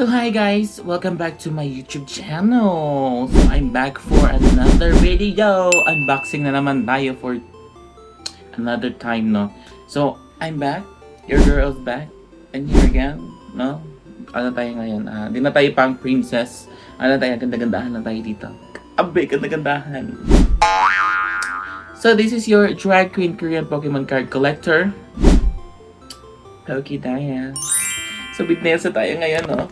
So hi guys, welcome back to my YouTube channel. So I'm back for another video. Unboxing na naman tayo for another time, no? So I'm back, your girl's back, and here again, no? Ano tayo ngayon? Di na tayo pang princess. Ano tayo, ganda-gandahan na tayo dito. Abe, ganda-gandahan. So this is your drag queen Korean Pokemon card collector. Okay, tayo. So with nails na tayo ngayon, no?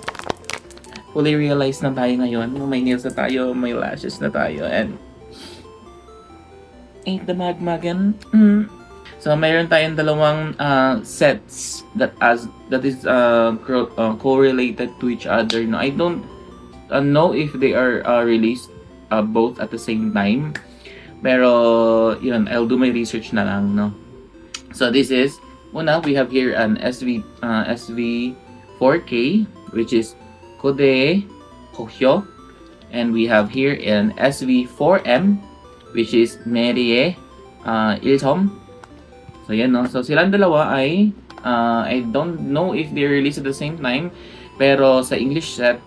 Fully realized na tayo ngayon. May nails na tayo, may lashes na tayo, and ain't the magmagan. So mayroon tayong dalawang sets that is correlated to each other. No, I don't know if they are released both at the same time. Pero yun, I'll do my research na lang, no. So this is una, we have here an SV4K, which is Kode Pohyo, and we have here an SV4M, which is Merie Ilsom. So yan, no. So silang dalawa ay I don't know if they released at the same time, pero sa English set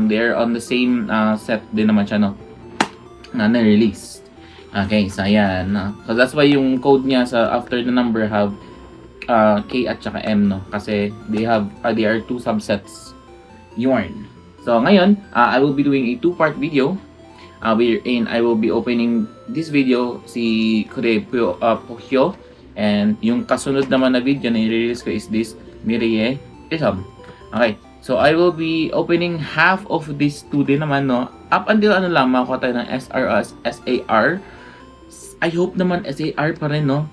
they're on the same set din naman siya, no, na release. Okay, so ayan, no. So that's why yung code niya sa after the number have K at saka M, no, kasi they are two subsets yarn. So ngayon, I will be doing a two-part video wherein I will be opening this video si Kode Pohyo, and yung kasunod naman na video na i-release ko is this Mireille Isam. Okay, so I will be opening half of these two din naman, no, up until ano lang makakuha tayo ng SAR. I hope naman SAR pa rin, no,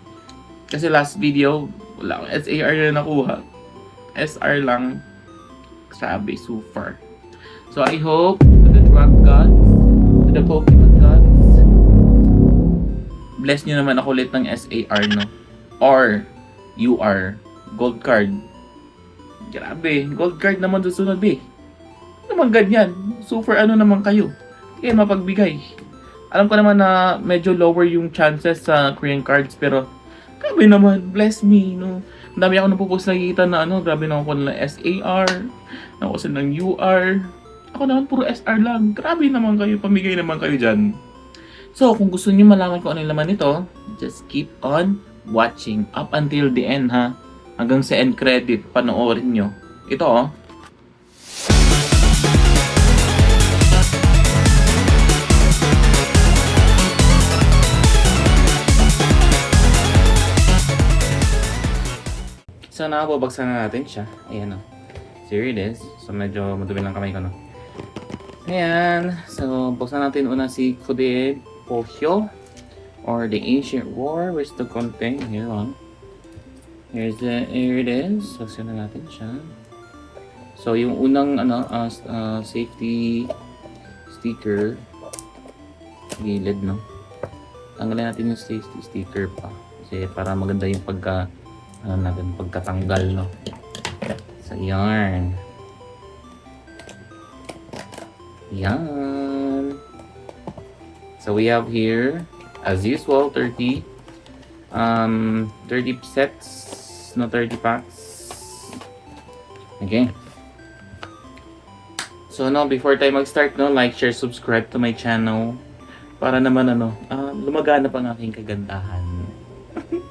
kasi last video wala akong SAR na nakuha, SR lang. Sabi, so far. So I hope to the drug gods, to the Pokemon gods, bless nyo naman ako ulit ng SAR, no, or UR, gold card. Grabe, gold card naman susunod, be. Ano naman ganyan? Super ano naman kayo? Kaya mapagbigay. Alam ko naman na medyo lower yung chances sa Korean cards, pero grabe naman, bless me, no. Ang dami ako napopost nakikita na ano, grabe na ako ng SAR, nakuha ng UR. Ako naman puro SR lang. Grabe naman kayo, pamigay naman kayo dyan. So, kung gusto niyo malaman kung ano yung laman nito, just keep on watching up until the end, ha. Hanggang sa end credit, panoorin nyo. Ito, oh. So, nakababagsan na natin siya. Ayan, o. So, here it is. So, medyo madumi lang kamay ko, no. Ayan. So, buksan natin una si Kode Pohyo, or the Ancient War. Where's the content? Here on. Here it is. So, na natin siya. So, yung unang safety sticker, gilid, no. Tanggalin natin yung safety sticker pa. Kasi para maganda yung pagkatanggal, no. So, yarn. Yan. So, we have here, as usual, 30 sets, no, 30 packs. Okay. So, no, before tayo mag-start, no, like, share, subscribe to my channel. Para naman, lumagana pa ng aking kagandahan.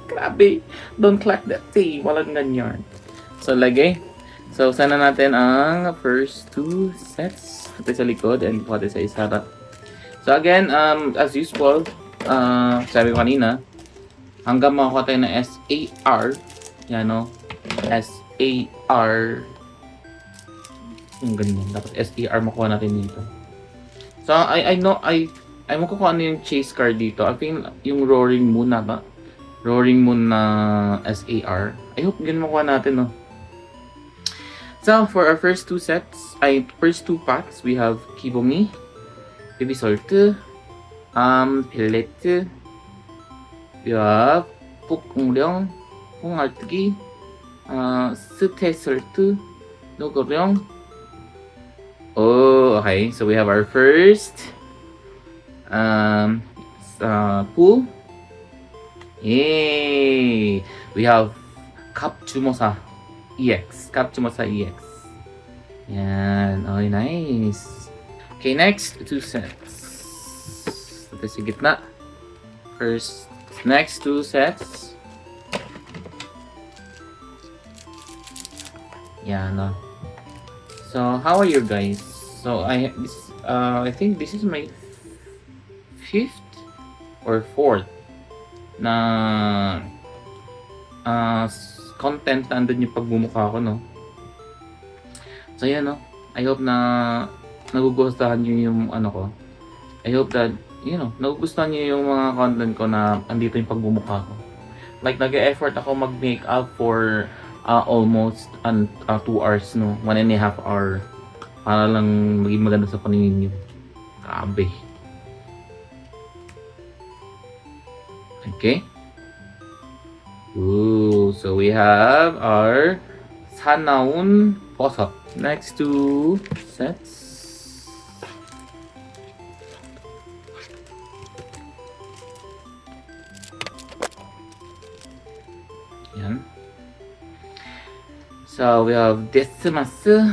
Grabe. Don't clap that tea. Walang ganyan. So, lagay. So, sana natin ang first two sets. Ito sa likod and ito sa isara. So, again, as usual, sabi ko kanina, hanggang makakuha tayo ng SAR. Yan, no? SAR. Yung ganyan. Dapat SAR makuha natin dito. So, I know, I makukuha ano yung chase card dito. I think yung Roaring Moon na ba? Roaring Moon na SAR. I hope ganun makuha natin, no? So, for our first two packs, we have Kibomi, Bibisort, Pellet, we have Pukungyong, Pungartgi, Sutesort, Nogoryong. Oh, okay. So, we have our first pool. Yay! We have Kapchumosa EX. Yan. Yan. Okay, nice. Okay, next, 2 sets. Ito sa gitna. First, next 2 sets. Yan, no. So, how are you guys? So, I think this is my 5th or 4th na content na andun yung pagbumukha ko, no? So, yan, no? I hope na nagugustuhan nyo yung ano ko. I hope that, nagugustuhan nyo yung mga content ko na andito yung pagbumukha ko. Like, nag-e-effort ako mag-makeup for almost 2 hours, no? 1.5 hour. Para lang maging maganda sa paningin nyo. Grabe. Okay. Ooh, so we have our 사나운 버섯. Next 2 sets. Yan. So we have 데스마스,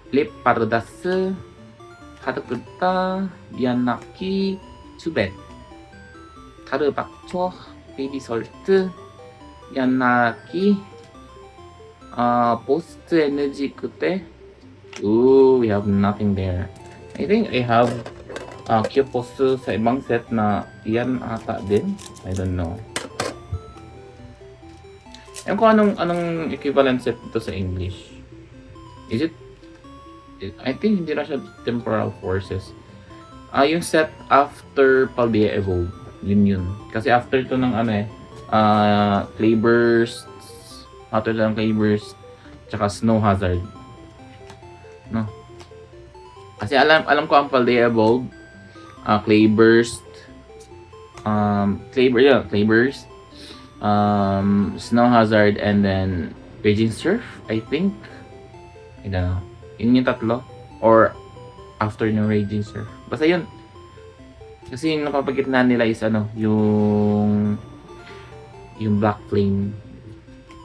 립 바르다스, 카드크타, 미안나키, 추벳, 타르박초, 베이비솔트, 미안나키, post energy kute. Ooh, we have nothing there. I think I have Kyopost sa ibang set na yan ata din. I don't know. Ewan ko anong equivalent set ito sa English. Is it? I think hindi na siya temporal forces. Yung set after Paldea Evolve. Yun. Kasi after to ng Clayburst, after ng Clayburst, tsaka Snow Hazard. No? Kasi alam ko ang Paldea Evolve, Clayburst, Clayburst, Snow Hazard, and then Raging Surf, I think. I don't know. Yun yung tatlo. Or after ng Raging Surf. Basta yun. Kasi yung napapagitnaan nila is yung Black Flame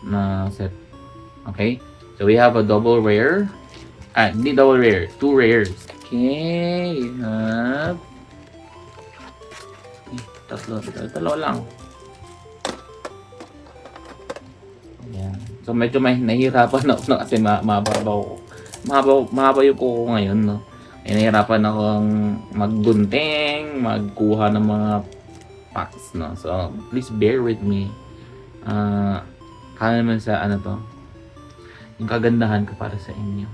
na set. Okay? So we have a double rare. Hindi double rare. 2 rares. Okay. We have tatlo lang. Ayan. So medyo may nahihirapan ako na kasi mahaba yung kuko ngayon, no? Ay nahihirapan akong maggunting, magkuha ng mga packs, no? So please bear with me. Kaya naman sa yung kagandahan ko para sa inyo.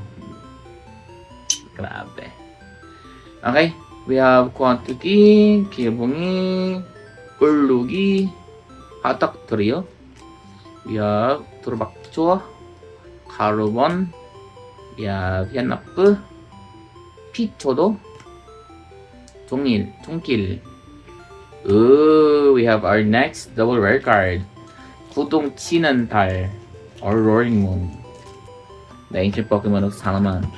Grabe. Okay, we have quantity, kibungi, urlugi, hatak trio. We have turbakcho, carbon, we have yanap, pichodo, 종길. Ooh, we have our next double rare card. 구동 치는 달, or Roaring Moon. The ancient Pokemon of Salamence,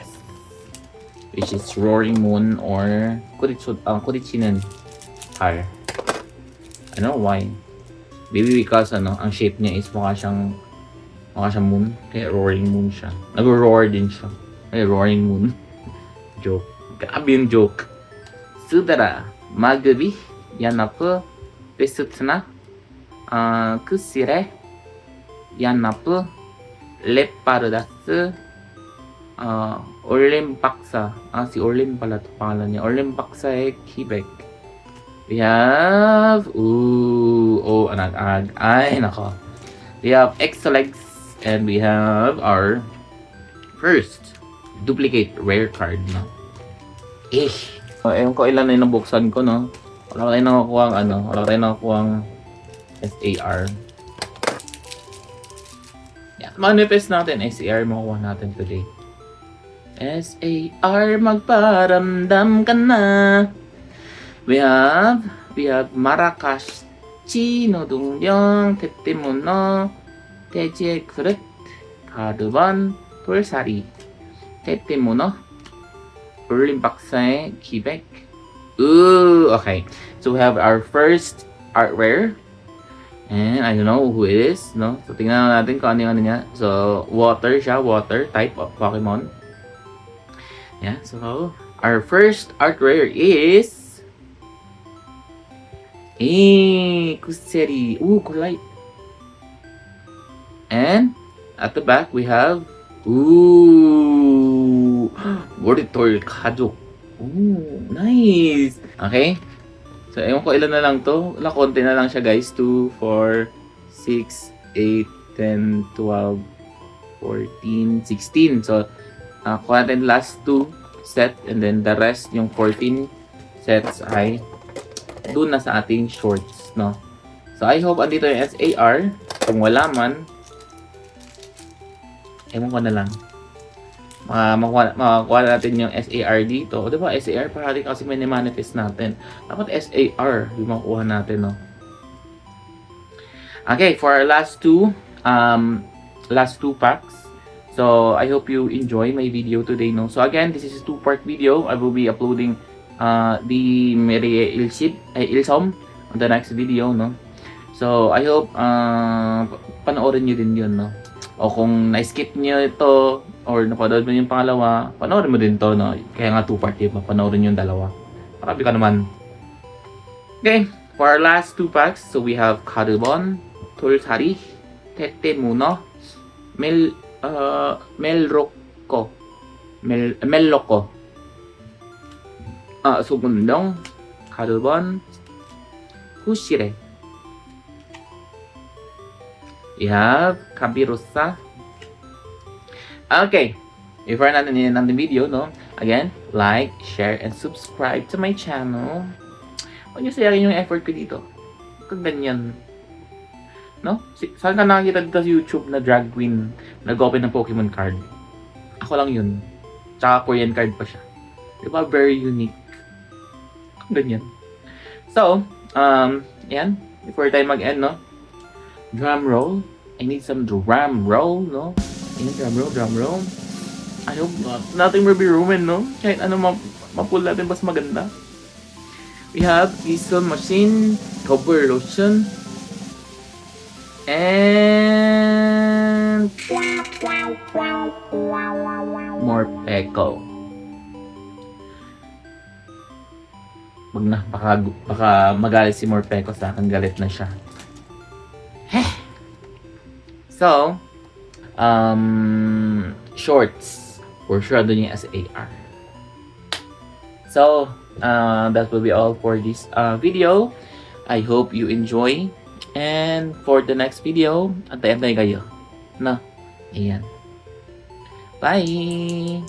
which is Roaring Moon or kudichi는 달. I don't know why. Maybe because ang shape niya is mukha siyang moon, kaya Roaring Moon siya. Nag-roar din siya. Kaya Roaring Moon. Joke. Grabe yung joke. Sudara, Magbi, Yanapu, Besutna, Kusire, Yanapu, Lepardas, Orlimpaksa. Si Orlim pala ito pangalan niya. Orlimpaksa Quebec. We have anag-ag. Ay, nako. We have Exolegs, and we have our first duplicate rare card, no? Ewan ko ilan na yung nabuksan ko, no? Wala tayong nakakuha ang SAR. Yan, manifest natin SAR, makuha natin today. SAR, magparamdam ka na. We have Marrakesh, Chino Dongbyong, Tettemono, Teje Kurut, Carbon, Pulsari, Tettemono, Orlimpaksa, Quebec. Ooh, okay. So we have our first art rare. And I don't know who it is, no? So tingnan natin kung ano niya. So water siya, water type of Pokemon. Yeah, so our first art rare is Kuseri. Ooh, kulay. And at the back we have Moritor Kajo. Ooh, nice. Okay. So, ewan ko ilan na lang to. Wala, konti na lang siya guys. 2, 4, 6, 8, 10, 12, 14, 16. So, kuha natin last 2 set and then the rest, yung 14 sets ay doon na sa ating shorts, no? So, I hope andito yung SAR. Kung wala man, ewan ko na lang. Makakuha natin yung SAR dito. O, diba? SAR parati kasi may manifest natin. Dapat SAR yung makuha natin, no? Okay, for our last two packs. So, I hope you enjoy my video today, no? So, again, this is a 2-part video. I will be uploading the Merie Ilsom on the next video, no? So, I hope panoorin nyo din yun, no? O kung na-skip nyo ito or napanood mo yung pangalawa, panoorin mo din to, no? Kaya nga 2-part yun, panoorin yung dalawa. Parabi ka naman. Okay, for our last 2 packs, so we have Karubon, Tulsari, Tete Muno, Melroko, Sugundong, Karubon, Kushire. We have Kabirusa. Okay, before natin in the video, no? Again, like, share, and subscribe to my channel. Huwag niyo sayakin yung effort ko dito. Kung ganyan. No? Saan ka nakakita dito sa YouTube na drag queen nag-open ng Pokemon card? Ako lang yun. Tsaka Korean card pa siya. Diba? Very unique. Kung ganyan. So, yan. Before tayo mag-end, no? Drum roll. I need some drum roll, no? Ayan, drum roll. I hope nothing will be ruined, no? Kahit ano ma-pull natin, mas maganda. We have Diesel Machine, Cover Lotion, and Morpeko. Wag na, baka magalit si Morpeko sa akin, galit na siya. So, shorts. For sure, doon yung SAR. So, that will be all for this video. I hope you enjoy. And for the next video, antay-antay kayo. No? Ayan. Bye!